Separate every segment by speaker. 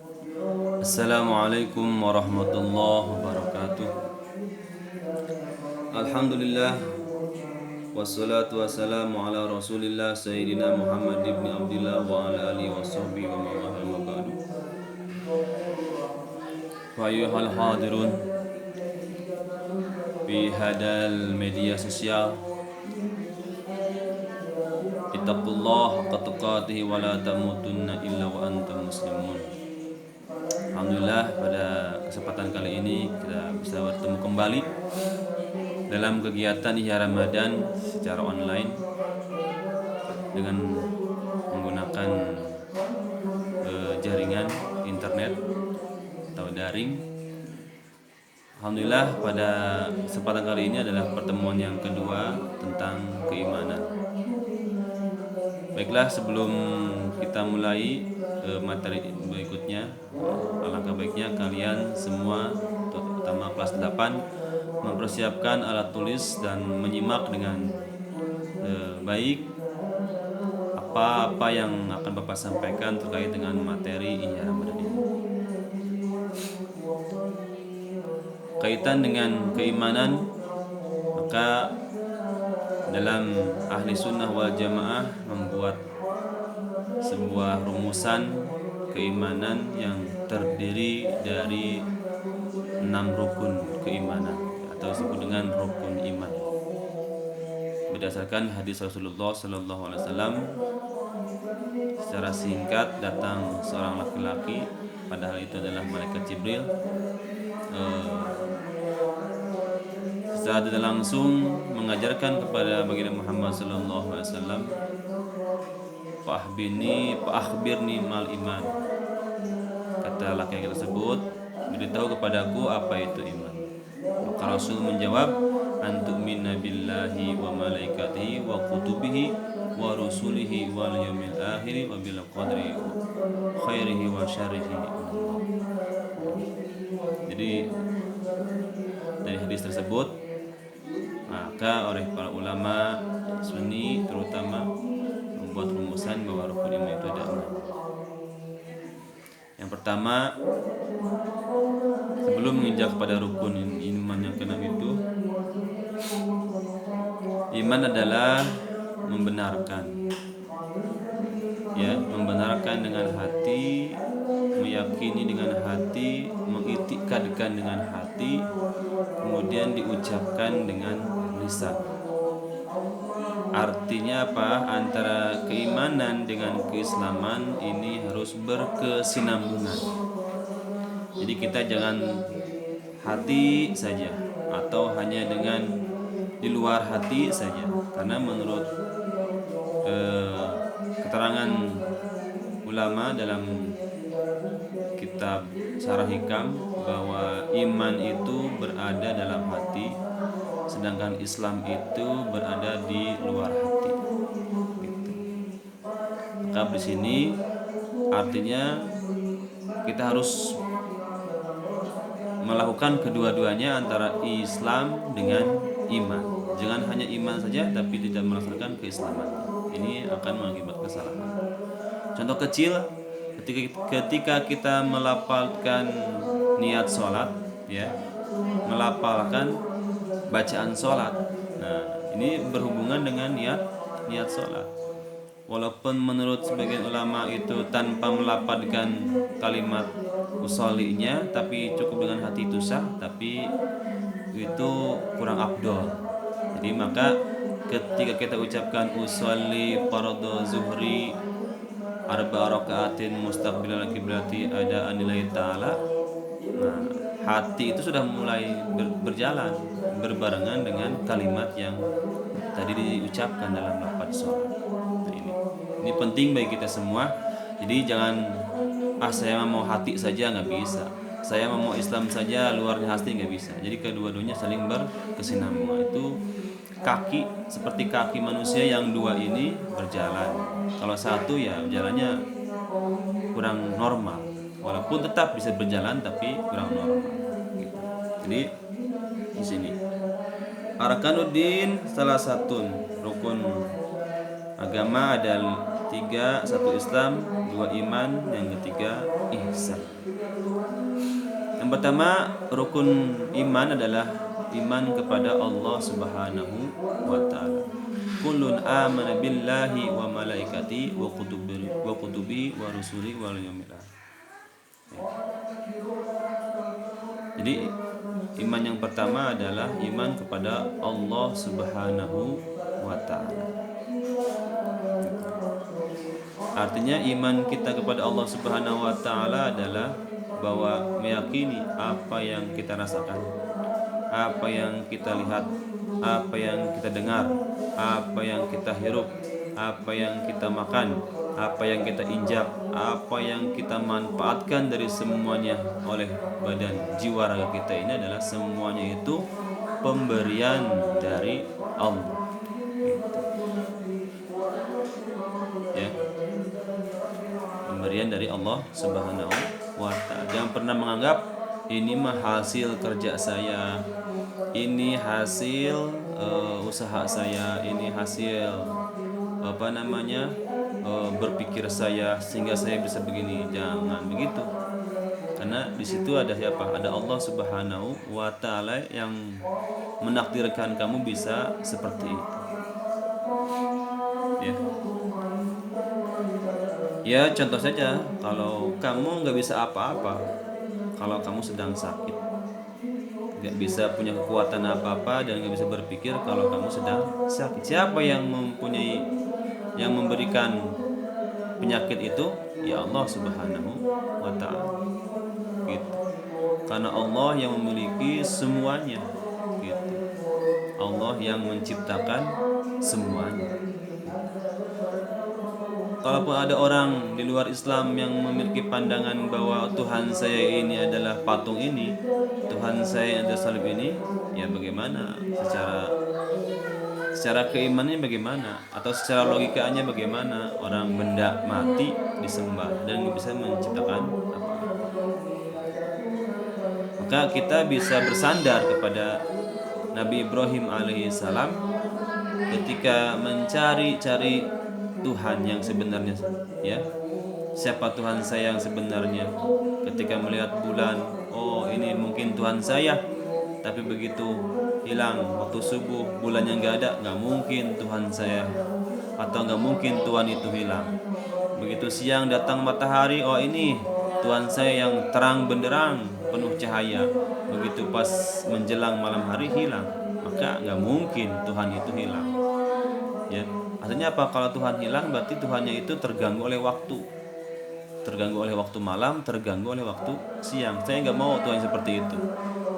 Speaker 1: Assalamualaikum warahmatullahi wabarakatuh. Alhamdulillah wassalatu wassalamu ala Rasulillah Sayyidina Muhammad ibn Abdillah wa ala alihi washabbihi wa man wala ma ba'du. Wa ayyuhal hadirun fi hadal media sosial, ittaqullah haqqa tuqatih wa la tamutunna illa wa antum muslimun. Alhamdulillah, pada kesempatan kali ini kita bisa bertemu kembali dalam kegiatan Ihya Ramadan secara online dengan menggunakan jaringan internet atau daring. Alhamdulillah, pada kesempatan kali ini adalah pertemuan yang kedua tentang keimanan. Baiklah, sebelum kita mulai materi berikutnya, alangkah baiknya kalian semua, terutama kelas 8, mempersiapkan alat tulis dan menyimak dengan baik apa yang akan Bapak sampaikan terkait dengan materi Ihya Ramadan ini. Kaitan dengan keimanan, maka dalam ahli sunnah wal jamaah membuat sebuah rumusan keimanan yang terdiri dari 6 rukun keimanan atau disebut dengan rukun iman. Berdasarkan hadis Rasulullah Sallallahu Alaihi Wasallam, secara singkat datang seorang laki-laki, padahal itu adalah malaikat Jibril. Secara tidak langsung mengajarkan kepada baginda Muhammad Sallallahu Alaihi Wasallam, Fa'akhbirni mal iman. Kata laki-laki tersebut, beritahu kepadaku apa itu iman. Maka Rasul menjawab, antu'mina billahi wa malaikatihi wa kutubihi wa rusulihi wal yawmil akhiri wa bil qadri khairihi wa syarrihi. Jadi dari hadis tersebut, maka oleh para ulama Sunni terutama membuat rumusan bahwa rukun iman itu ada 6. Yang pertama, sebelum menginjak pada rukun iman yang keenam itu, iman adalah membenarkan, ya, membenarkan dengan hati, meyakini dengan hati, mengiktikadkan dengan hati, kemudian diucapkan dengan lisan. Artinya apa? Antara keimanan dengan keislaman ini harus berkesinambungan. Jadi kita jangan hati saja atau hanya dengan di luar hati saja, karena menurut keterangan ulama dalam kitab Syarah Hikam bahwa iman itu berada dalam hati, sedangkan Islam itu berada di luar hati. Gitu. Maka di sini artinya kita harus melakukan kedua-duanya, antara Islam dengan iman. Jangan hanya iman saja tapi tidak melaksanakan keislaman. Ini akan mengakibatkan kesalahan. Contoh kecil, ketika kita melafalkan niat sholat, ya, melafalkan bacaan sholat. Nah, ini berhubungan dengan niat sholat. Walaupun menurut sebagian ulama itu tanpa melafalkan kalimat usolinya, tapi cukup dengan hati itu sah, tapi itu kurang afdol. Jadi maka ketika kita ucapkan usolli fardhu zuhri arba rakaatin mustaqbilal qiblati ada anillahi ta'ala, nah, hati itu sudah mulai berjalan berbarengan dengan kalimat yang tadi diucapkan dalam lafaz sholat. Nah, ini penting bagi kita semua. Jadi jangan saya mau hati saja, nggak bisa. Saya mau Islam saja luarnya hati, nggak bisa. Jadi kedua-duanya saling berkesinambungan. Itu kaki, seperti kaki manusia yang dua ini berjalan. Kalau satu ya jalannya kurang normal. Walaupun tetap bisa berjalan tapi kurang normal. Gitu. Jadi di sini Arkanuddin salah satu rukun agama ada 3, 1 Islam, 2 iman, yang ketiga ihsan. Yang pertama, rukun iman adalah iman kepada Allah Subhanahu wa taala. Kullun amana billahi wa malaikati wa kutubi wa rusuli wal yaumil akhir. Jadi iman yang pertama adalah iman kepada Allah Subhanahu wa taala. Artinya iman kita kepada Allah Subhanahu wa taala adalah bahwa meyakini apa yang kita rasakan, apa yang kita lihat, apa yang kita dengar, apa yang kita hirup, apa yang kita makan, apa yang kita injak, apa yang kita manfaatkan dari semuanya oleh badan jiwa raga kita ini adalah semuanya itu pemberian dari Allah. Ya. Pemberian dari Allah Subhanahu wa taala. Jangan pernah menganggap ini mah hasil kerja saya, ini hasil usaha saya, ini hasil berpikir saya sehingga saya bisa begini. Jangan begitu. Karena di situ ada siapa? Ada Allah Subhanahu wa taala yang menakdirkan kamu bisa seperti itu. Ya. Ya contoh saja, kalau kamu nggak bisa apa-apa, kalau kamu sedang sakit, nggak bisa punya kekuatan apa-apa dan nggak bisa berpikir kalau kamu sedang sakit. Siapa yang memberikan penyakit itu? Ya Allah Subhanahu wa taala. Gitu. Karena Allah yang memiliki semuanya. Gitu. Allah yang menciptakan semuanya. Kalaupun ada orang di luar Islam yang memiliki pandangan bahwa Tuhan saya ini adalah patung ini, Tuhan saya adalah salib ini, ya bagaimana? Secara keimanannya bagaimana? Atau secara logikanya bagaimana? Orang benda mati disembah dan bisa menciptakan apa? Maka kita bisa bersandar kepada Nabi Ibrahim alaihissalam ketika mencari-cari Tuhan yang sebenarnya, ya. Siapa Tuhan saya yang sebenarnya? Ketika melihat bulan, oh ini mungkin Tuhan saya. Tapi begitu hilang waktu subuh, bulannya nggak ada, nggak mungkin Tuhan saya. Atau nggak mungkin Tuhan itu hilang. Begitu siang datang matahari, oh ini Tuhan saya yang terang benderang, penuh cahaya. Begitu pas menjelang malam hari hilang, maka nggak mungkin Tuhan itu hilang. Ya. Artinya apa? Kalau Tuhan hilang berarti Tuhannya itu terganggu oleh waktu. Terganggu oleh waktu malam, terganggu oleh waktu siang. Saya nggak mau Tuhan seperti itu.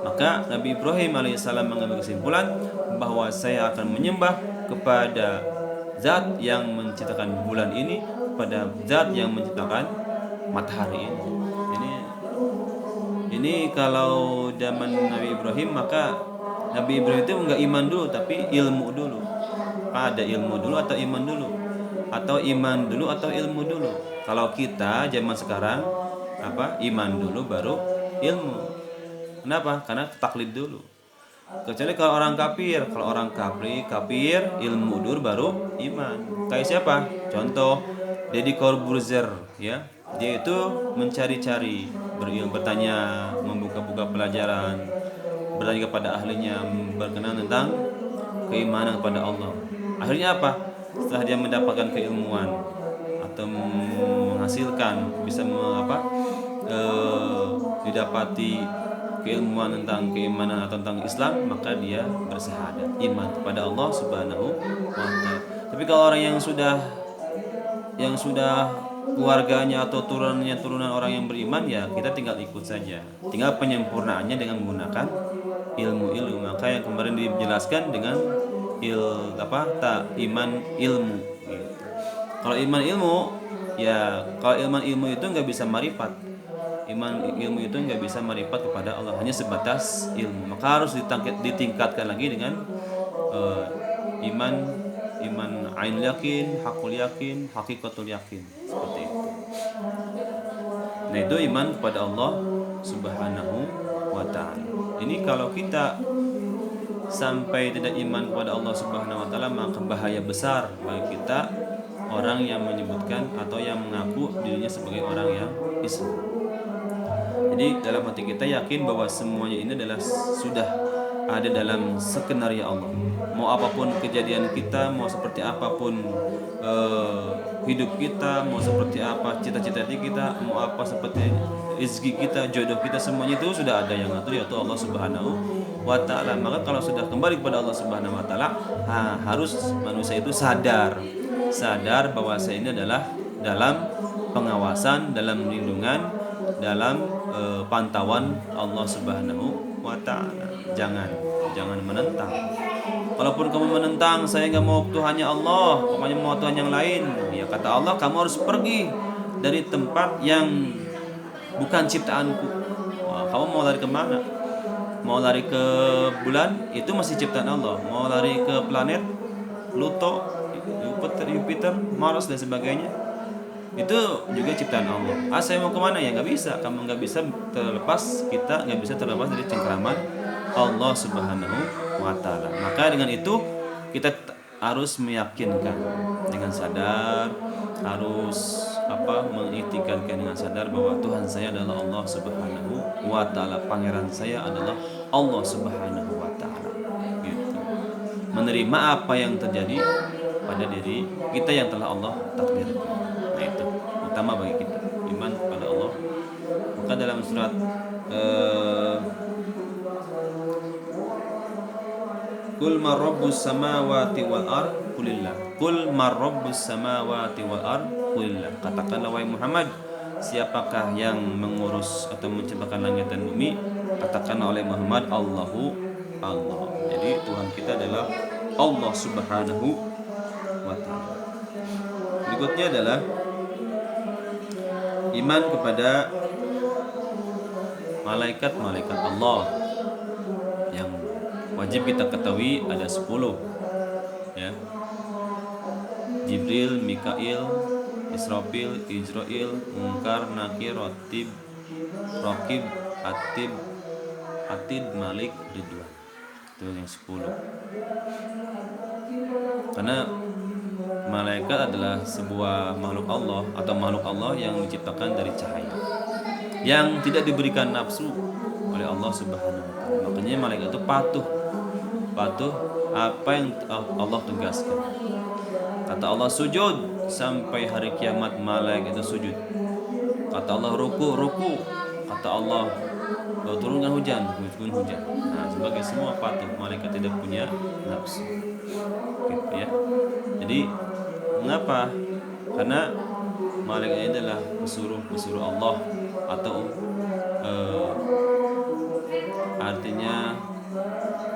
Speaker 1: Maka Nabi Ibrahim alaihissalam mengambil kesimpulan bahwa saya akan menyembah kepada zat yang menciptakan bulan ini, kepada zat yang menciptakan matahari ini. Ini kalau zaman Nabi Ibrahim, maka Nabi Ibrahim itu nggak iman dulu tapi ilmu dulu. Ada ilmu dulu atau iman dulu, atau iman dulu atau ilmu dulu. Kalau kita zaman sekarang iman dulu baru ilmu. Kenapa? Karena taklid dulu. Kecuali kalau orang kafir, kafir ilmu dulu baru iman. Kayak siapa? Contoh Deddy Corbuzier, ya. Dia itu mencari-cari, bertanya, membuka-buka pelajaran, bertanya kepada ahlinya berkenan tentang keimanan kepada Allah. Akhirnya apa? Setelah dia mendapatkan keilmuan atau menghasilkan bisa didapati keilmuan tentang keimanan atau tentang Islam, maka dia bersyahadat iman kepada Allah Subhanahu wa taala. Tapi kalau orang yang sudah keluarganya atau turunan orang yang beriman, ya kita tinggal ikut saja. Tinggal penyempurnaannya dengan menggunakan ilmu. Maka yang kemarin dijelaskan dengan iman ilmu gitu. Kalau iman ilmu itu nggak bisa marifat. Iman ilmu itu nggak bisa marifat kepada Allah, hanya sebatas ilmu. Maka harus ditingkatkan lagi dengan iman ainul yakin, hakul yakin, hakikatul yakin, seperti itu. Nah, itu iman kepada Allah Subhanahu wa taala. Ini kalau kita sampai tidak iman kepada Allah Subhanahu wa taala, maka bahaya besar bagi kita orang yang menyebutkan atau yang mengaku dirinya sebagai orang yang Islam. Jadi dalam hati kita yakin bahwa semuanya ini adalah sudah ada dalam skenario Allah. Mau apapun kejadian kita, mau seperti apapun hidup kita, mau seperti apa cita-cita kita, mau apa seperti rezeki kita, jodoh kita, semuanya itu sudah ada yang ngatur, yaitu Allah Subhanahu wa taala. Maka kalau sudah kembali kepada Allah Subhanahu wa taala, harus manusia itu sadar bahwa saya ini adalah dalam pengawasan, dalam lindungan, dalam pantauan Allah Subhanahu wa taala. Jangan menentang. Kalaupun kamu menentang, saya nggak mau Tuhannya Allah, pokoknya mau Tuhan yang lain, ya kata Allah, kamu harus pergi dari tempat yang bukan ciptaanku. Kamu mau lari kemana? Mau lari ke bulan, itu masih ciptaan Allah. Mau lari ke planet Pluto, Jupiter, Mars dan sebagainya, itu juga ciptaan Allah. Saya mau kemana? Ya nggak bisa. Kamu nggak bisa terlepas, kita nggak bisa terlepas dari cengkraman Allah Subhanahu wa taala. Maka dengan itu kita harus meyakinkan dengan sadar, harus mengitikadkan dengan sadar bahwa Tuhan saya adalah Allah Subhanahu wa taala, pangeran saya adalah Allah Subhanahu wa taala. Gitu. Menerima apa yang terjadi pada diri kita yang telah Allah takdirkan. Nah, itu utama bagi kita, iman kepada Allah. Maka dalam surat Qul man rabbus samawati wal ard qulillah. Qul man rabbus samawati wal ard qulillah. Katakanlah wahai Muhammad, siapakah yang mengurus atau menciptakan langit dan bumi? Katakanlah oleh Muhammad, Allahu Allah. Jadi Tuhan kita adalah Allah Subhanahu wa taala. Berikutnya adalah iman kepada malaikat-malaikat Allah yang wajib kita ketahui ada 10, ya. Jibril, Mikail, Israfil, Ijrail, Munkar, Nakir, Raqib, Atid, Malik, Ridwan. Itu yang 10. Karena malaikat adalah sebuah makhluk Allah atau makhluk Allah yang diciptakan dari cahaya, yang tidak diberikan nafsu oleh Allah Subhanahu wa taala. Makanya malaikat itu patuh apa yang Allah tugaskan. Kata Allah sujud, sampai hari kiamat malaikat itu sujud. Kata Allah ruku. Kata Allah turunkan hujan. Nah, sebagai semua patuh, malaikat tidak punya nafsu. Gitu ya. Jadi mengapa? Karena malaikat adalah pesuruh Allah, atau artinya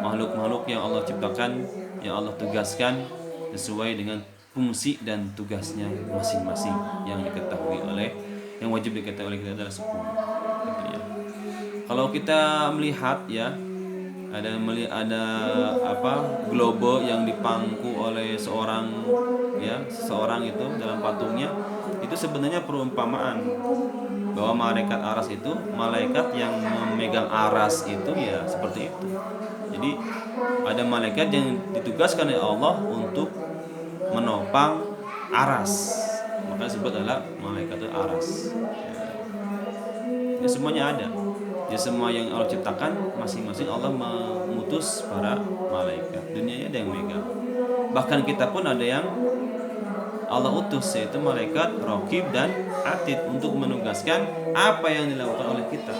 Speaker 1: makhluk-makhluk yang Allah ciptakan, yang Allah tugaskan sesuai dengan fungsi dan tugasnya masing-masing, yang wajib diketahui oleh kita adalah 10. Gitu ya. Kalau kita melihat ya, ada globe yang dipangku oleh seseorang itu dalam patungnya, itu sebenarnya perumpamaan bahwa malaikat aras itu, malaikat yang memegang aras itu ya seperti itu. Jadi ada malaikat yang ditugaskan oleh Allah untuk menopang aras, maka disebut adalah malaikat aras. Ya, semuanya ada. Ya, semua yang Allah ciptakan, masing-masing Allah mengutus para malaikat. Dunianya ada yang megang. Bahkan kita pun ada yang Allah utus, yaitu malaikat Raqib dan Atid, untuk menugaskan apa yang dilakukan oleh kita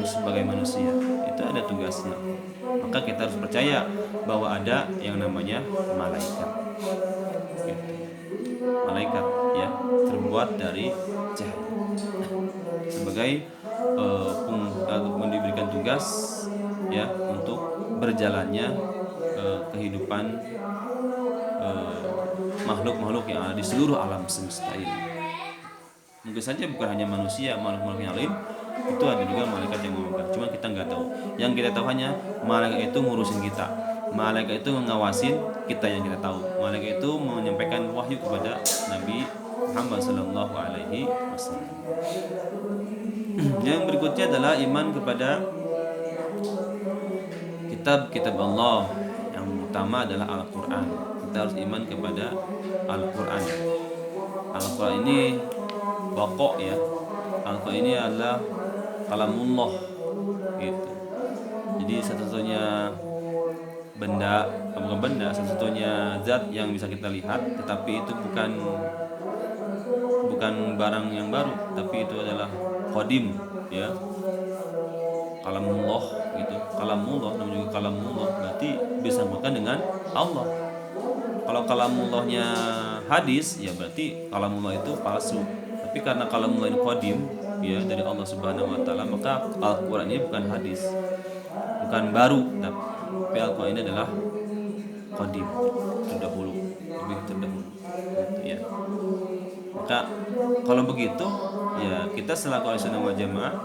Speaker 1: sebagai manusia. Itu ada tugasnya. Maka kita harus percaya bahwa ada yang namanya malaikat. Gitu. Malaikat ya, terbuat dari cahaya. Sebagai diberikan tugas ya untuk berjalannya kehidupan makhluk-makhluk yang ada di seluruh alam semesta ini. Mungkin saja bukan hanya manusia, makhluk-makhluk yang lain itu ada juga malaikat yang memegang. Cuma kita nggak tahu. Yang kita tahu hanya malaikat itu ngurusin kita. Malaikat itu ngawasin kita yang kita tahu. Malaikat itu menyampaikan wahyu kepada Nabi Muhammad sallallahu alaihi wasallam. Yang berikutnya adalah iman kepada kitab Allah. Yang utama adalah Al-Qur'an. Kita harus iman kepada Al-Qur'an. Al-Qur'an ini pokok ya. Al-Qur'an ini adalah kalamullah gitu. Jadi satu-satunya benda, bukan benda, satu-satunya zat yang bisa kita lihat, tetapi itu bukan barang yang baru, tapi itu adalah qadim, ya, kalamullah gitu. Kalamullah namanya juga kalamullah, berarti disambungkan dengan Allah. Kalau kalamullahnya hadis, ya berarti kalamullah itu palsu. Tapi karena kalamullah ini qadim, ya, dari Allah Subhanahu wa taala, maka Al-Qur'an ini bukan hadis, bukan baru, tapi Al-Qur'an ini adalah qadim, terdahulu, lebih terdahulu gitu, ya. Maka kalau begitu, ya kita selaku Ahlussunnah wal Jamaah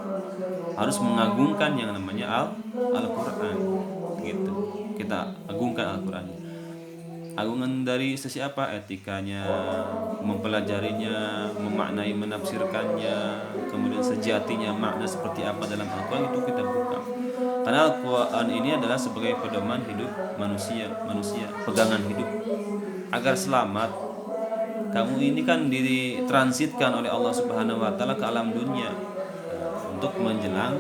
Speaker 1: harus mengagungkan yang namanya Al-Qur'an gitu. Kita agungkan Al-Qur'an. Agungan dari sisi apa? Etikanya, mempelajarinya, memaknai, menafsirkannya, kemudian sejatinya makna seperti apa dalam Al-Qur'an itu kita buka. Karena Al-Qur'an ini adalah sebagai pedoman hidup manusia, pegangan hidup agar selamat. Kamu ini kan ditransitkan oleh Allah Subhanahu wa taala ke alam dunia untuk menjelang.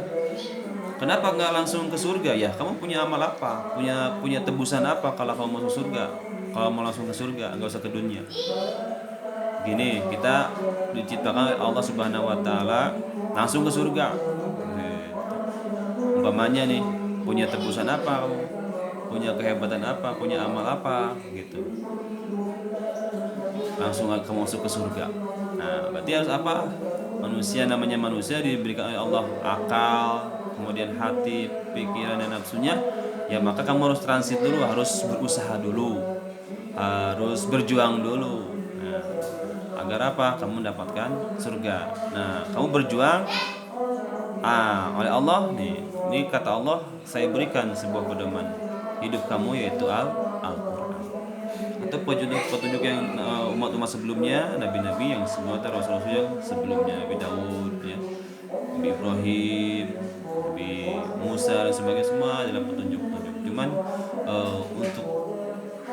Speaker 1: Kenapa nggak langsung ke surga? Ya, kamu punya amal apa? Punya tebusan apa kalau kamu masuk surga? Kalau mau langsung ke surga, nggak usah ke dunia. Gini, kita diciptakan oleh Allah Subhanahu wa taala langsung ke surga. Umpamanya nih, punya tebusan apa kamu? Punya kehebatan apa? Punya amal apa? Gitu. Langsung kamu masuk ke surga. Nah, berarti harus apa? Manusia, namanya manusia diberikan oleh Allah akal, kemudian hati, pikiran dan nafsunya. Ya maka kamu harus transit dulu, harus berusaha dulu, harus berjuang dulu. Nah, agar apa? Kamu mendapatkan surga. Nah, kamu berjuang oleh Allah nih. Ini kata Allah, saya berikan sebuah pedoman hidup kamu, yaitu Al-Qur'an. Atau petunjuk yang umat-umat sebelumnya, nabi-nabi yang semua, rasul-rasul yang sebelumnya, Nabi Daud, ya, Nabi Ibrahim, Nabi Musa dan sebagainya, semua adalah petunjuk-petunjuk. Cuman untuk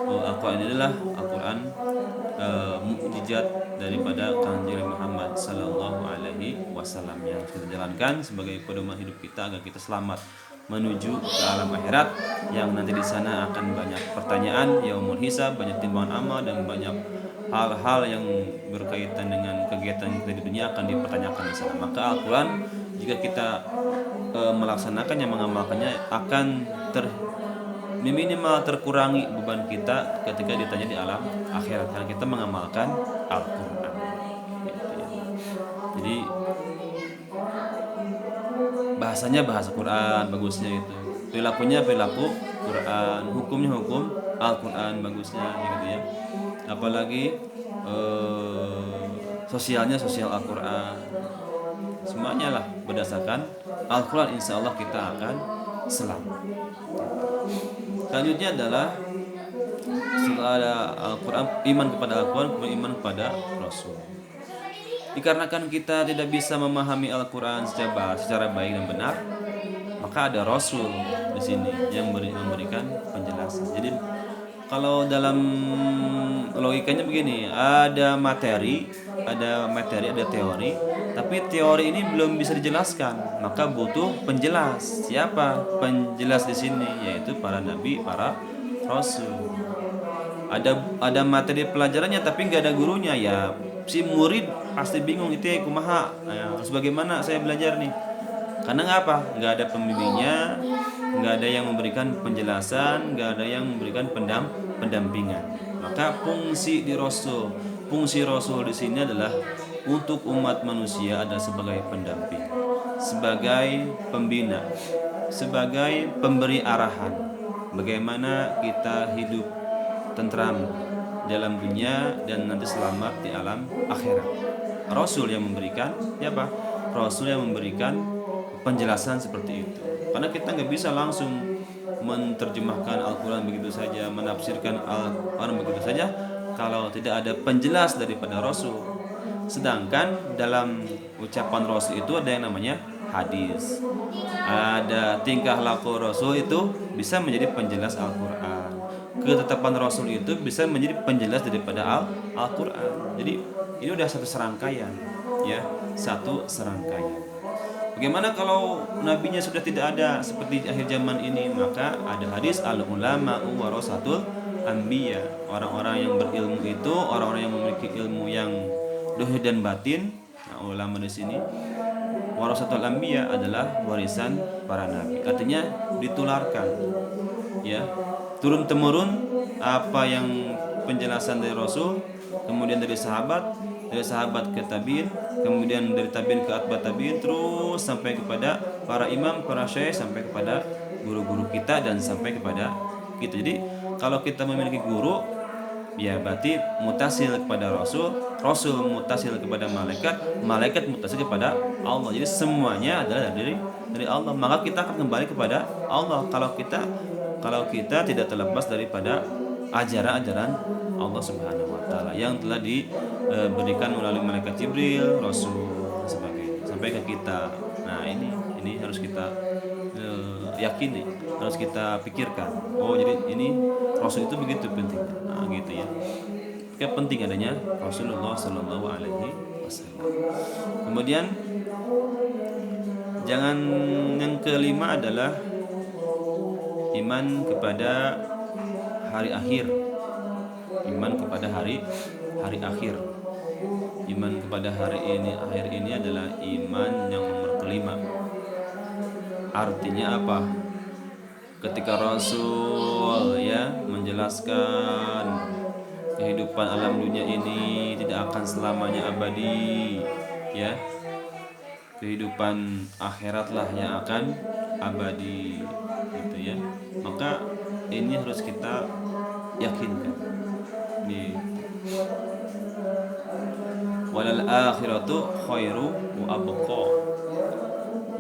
Speaker 1: Al-Quran ini adalah Al-Quran mukjizat daripada Kanjeng Muhammad Sallallahu Alaihi Wasallam yang harus kita jalankan sebagai pedoman hidup kita agar kita selamat menuju ke alam akhirat yang nanti di sana akan banyak pertanyaan, yaumul hisab, banyak timbangan amal dan banyak hal-hal yang berkaitan dengan kegiatan kita di dunia akan dipertanyakan di sana. Maka Al-Quran jika kita melaksanakannya, mengamalkannya, akan minimal terkurangi beban kita ketika ditanya di alam akhirat karena kita mengamalkan Al-Quran. Jadi bahasanya bahasa Quran, bagusnya itu. Perilakunya perilaku Quran, hukumnya hukum Al-Quran, bagusnya gitu ya. Apalagi sosialnya sosial Al-Quran. Semuanya lah berdasarkan Al-Quran, insya Allah kita akan selamat. Selanjutnya adalah setelah ada Al-Quran, iman kepada Al-Quran, kemudian iman kepada Rasul. Dikarenakan kita tidak bisa memahami Al-Quran secara baik dan benar, maka ada Rasul di sini yang memberikan penjelasan. Jadi kalau dalam logikanya begini, ada materi, ada teori, tapi teori ini belum bisa dijelaskan, maka butuh penjelas. Siapa penjelas di sini? Yaitu para nabi, para rasul. Ada materi pelajarannya tapi nggak ada gurunya, ya si murid pasti bingung, itu kumaha, harus bagaimana saya belajar nih, karena ngapa? Nggak ada pembimbingnya, nggak ada yang memberikan penjelasan, nggak ada yang memberikan pendampingan. Maka fungsi Rasul di sini adalah untuk umat manusia, ada sebagai pendamping, sebagai pembina, sebagai pemberi arahan bagaimana kita hidup tentram dalam dunia dan nanti selamat di alam akhirat. Rasul yang memberikan, siapa? Rasul yang memberikan penjelasan seperti itu. Karena kita nggak bisa langsung menerjemahkan Al-Quran begitu saja, menafsirkan Al-Quran begitu saja kalau tidak ada penjelas daripada Rasul. Sedangkan dalam ucapan Rasul itu ada yang namanya hadis, ada tingkah laku Rasul itu bisa menjadi penjelas Al-Quran. Ketetapan Rasul itu bisa menjadi penjelas daripada Al-Quran. Jadi ini udah satu serangkaian, ya, satu serangkaian. Bagaimana kalau nabinya sudah tidak ada seperti akhir zaman ini? Maka ada hadis al ulama warasatul anbiya. Orang-orang yang berilmu itu orang-orang yang memiliki ilmu yang dohir dan batin. Nah, ulama di sini warasatul anbiya adalah warisan para nabi. Artinya ditularkan, ya, turun temurun apa yang penjelasan dari Rasul, kemudian dari sahabat ke tabiin, kemudian dari tabiin ke atba tabiin, terus sampai kepada para imam, para syekh, sampai kepada guru-guru kita dan sampai kepada kita. Jadi kalau kita memiliki guru, ya berarti mutasil kepada Rasul, Rasul mutasil kepada malaikat, malaikat mutasil kepada Allah. Jadi semuanya adalah dari Allah. Maka kita akan kembali kepada Allah kalau kita tidak terlepas daripada ajaran-ajaran Allah Subhanahu wa taala yang telah diberikan melalui malaikat Jibril, Rasul dan sebagainya sampai ke kita. Nah, ini harus kita yakini, harus kita pikirkan. Oh, jadi ini Rasul itu begitu penting. Nah, gitu ya. Maka penting adanya Rasulullah Shallallahu Alaihi Wasallam. Kemudian yang kelima adalah iman kepada hari akhir. Iman kepada hari akhir. Iman kepada akhir ini adalah iman yang nomor kelima. Artinya apa? Ketika Rasul menjelaskan kehidupan alam dunia ini tidak akan selamanya abadi, ya. Kehidupan akhiratlah yang akan abadi, gitu ya. Maka ini harus kita yakinkan. Walal akhiratu khairu wa abqa.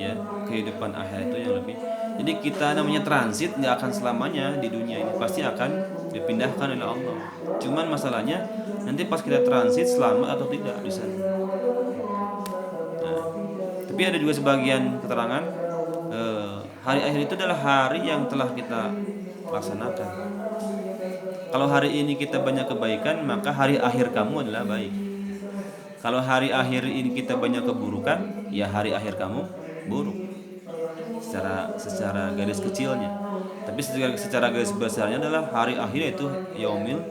Speaker 1: Ya, kehidupan akhirat itu yang lebih. Jadi kita namanya transit nggak akan selamanya di dunia ini, pasti akan dipindahkan oleh Allah. Cuman masalahnya nanti pas kita transit selamat atau tidak di sana. Nah, tapi ada juga sebagian keterangan hari akhir itu adalah hari yang telah kita laksanakan. Kalau hari ini kita banyak kebaikan, maka hari akhir kamu adalah baik. Kalau hari akhir ini kita banyak keburukan, ya hari akhir kamu buruk. Secara garis kecilnya. Tapi secara garis besarnya adalah hari akhir itu yaumil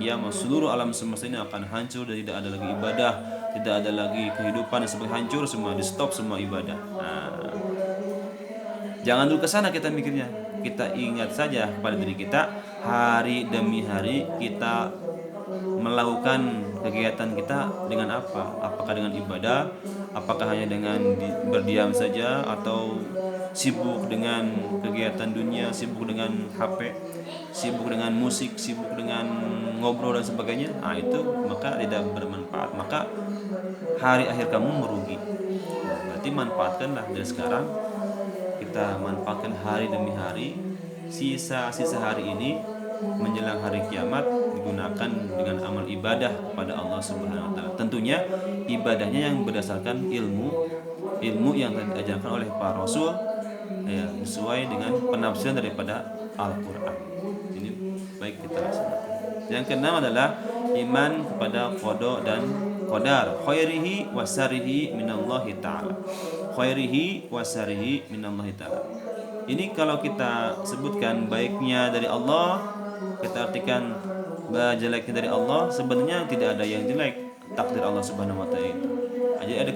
Speaker 1: qiyamah. Seluruh alam semesta ini akan hancur dan tidak ada lagi ibadah, tidak ada lagi kehidupan, sebagai hancur semua, di stop semua ibadah. Nah, jangan dulu ke sana kita mikirnya. Kita ingat saja pada diri kita, hari demi hari kita melakukan kegiatan kita dengan apa? Apakah dengan ibadah? Apakah hanya dengan berdiam saja? Atau sibuk dengan kegiatan dunia, sibuk dengan HP, sibuk dengan musik, sibuk dengan ngobrol dan sebagainya? Nah, itu maka tidak bermanfaat. Maka hari akhir kamu merugi. Berarti manfaatkanlah dari sekarang. Kita manfaatkan hari demi hari. Sisa hari ini menjelang hari kiamat digunakan dengan amal ibadah kepada Allah Subhanahu wa taala. Tentunya ibadahnya yang berdasarkan ilmu yang diajarkan oleh para rasul, ya, sesuai dengan penafsiran daripada Al-Qur'an. Ini baik kita laksanakan. Yang keenam adalah iman kepada qada dan qadar, khairihi wa syarrihi minallahi ta'ala. Khairihi wa syarrihi minallahi ta'ala. Ini kalau kita sebutkan baiknya dari Allah, kita artikan jeleknya dari Allah, sebenarnya tidak ada yang jelek, takdir Allah Subhanahu wa taala itu. Jadi ada